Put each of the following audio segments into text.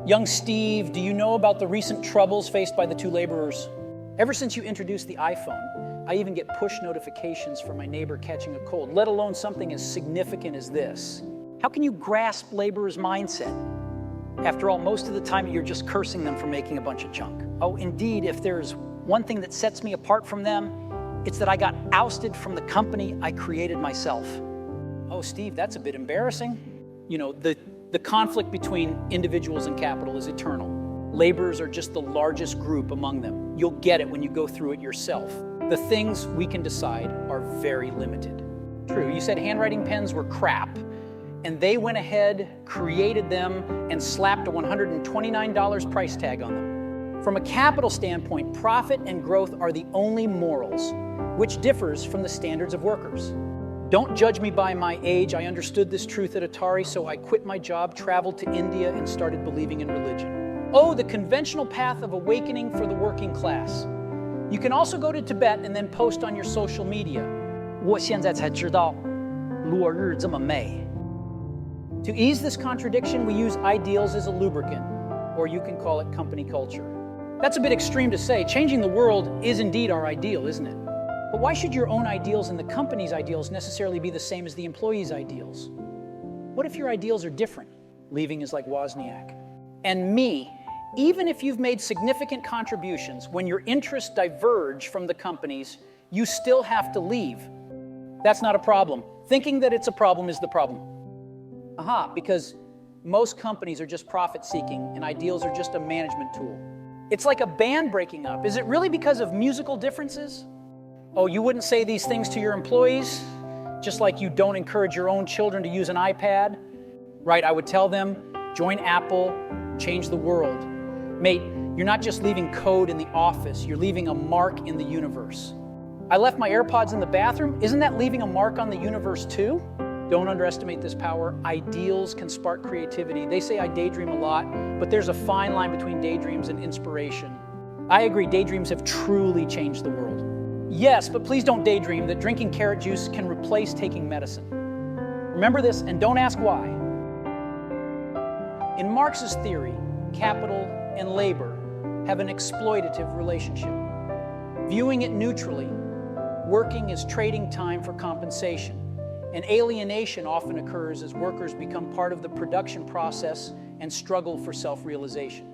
Young Steve, do you know about the recent troubles faced by the two laborers? Ever since you introduced the iPhone, I even get push notifications from my neighbor catching a cold, let alone something as significant as this. How can you grasp laborers' mindset? After all, most of the time you're just cursing them for making a bunch of junk. Oh, indeed, if there's one thing that sets me apart from them, it's that I got ousted from the company I created myself. Oh, Steve, that's a bit embarrassing. You know, the conflict between individuals and capital is eternal. Laborers are just the largest group among them. You'll get it when you go through it yourself. The things we can decide are very limited. True, you said handwriting pens were crap, and they went ahead, created them, and slapped a $129 price tag on them. From a capital standpoint, profit and growth are the only morals, which differs from the standards of workers. Don't judge me by my age. I understood this truth at Atari, so I quit my job, traveled to India, and started believing in religion. Oh, the conventional path of awakening for the working class. You can also go to Tibet and then post on your social media. 我现在才知道落日这么美. To ease this contradiction, we use ideals as a lubricant, or you can call it company culture. That's a bit extreme to say. Changing the world is indeed our ideal, isn't it? But why should your own ideals and the company's ideals necessarily be the same as the employee's ideals? What if your ideals are different? Leaving is like Wozniak. And me, even if you've made significant contributions, when your interests diverge from the company's, you still have to leave. That's not a problem. Thinking that it's a problem is the problem. Aha, because most companies are just profit-seeking and ideals are just a management tool. It's like a band breaking up. Is it really because of musical differences? Oh, you wouldn't say these things to your employees, just like you don't encourage your own children to use an iPad? Right, I would tell them, join Apple, change the world. Mate, you're not just leaving code in the office, you're leaving a mark in the universe. I left my AirPods in the bathroom. Isn't that leaving a mark on the universe too? Don't underestimate this power. Ideals can spark creativity. They say I daydream a lot, but there's a fine line between daydreams and inspiration. I agree, daydreams have truly changed the world. Yes, but please don't daydream that drinking carrot juice can replace taking medicine. Remember this and don't ask why. In Marx's theory, capital and labor have an exploitative relationship. Viewing it neutrally, working is trading time for compensation, and alienation often occurs as workers become part of the production process and struggle for self-realization.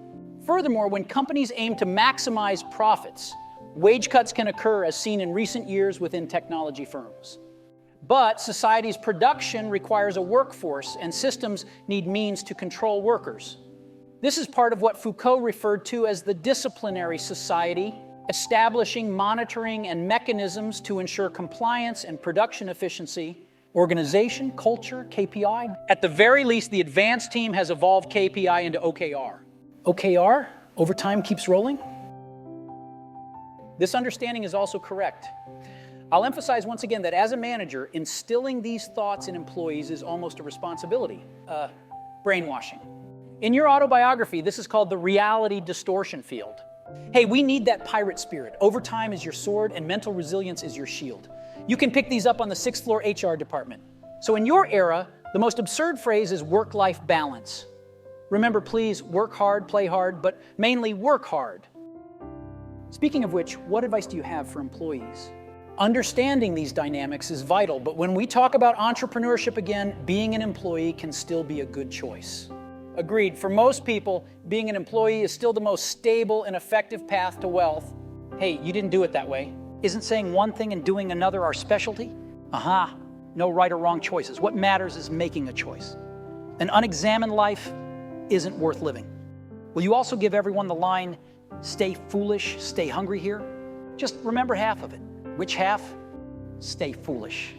Furthermore, when companies aim to maximize profits, wage cuts can occur as seen in recent years within technology firms. But society's production requires a workforce, and systems need means to control workers. This is part of what Foucault referred to as the disciplinary society, establishing monitoring and mechanisms to ensure compliance and production efficiency, organization, culture, KPI. At the very least, the advanced team has evolved KPI into OKR. OKR? Overtime keeps rolling? This understanding is also correct. I'll emphasize once again that as a manager, instilling these thoughts in employees is almost a responsibility. Brainwashing. In your autobiography, this is called the reality distortion field. Hey, we need that pirate spirit. Overtime is your sword and mental resilience is your shield. You can pick these up on the 6th floor HR department. So in your era, the most absurd phrase is work-life balance. Remember, please, work hard, play hard, but mainly work hard. Speaking of which, what advice do you have for employees? Understanding these dynamics is vital, but when we talk about entrepreneurship again, being an employee can still be a good choice. Agreed, for most people, being an employee is still the most stable and effective path to wealth. Hey, you didn't do it that way. Isn't saying one thing and doing another our specialty? Aha, no right or wrong choices. What matters is making a choice. An unexamined life isn't worth living. Will you also give everyone the line, stay foolish, stay hungry here? Just remember half of it. Which half? Stay foolish.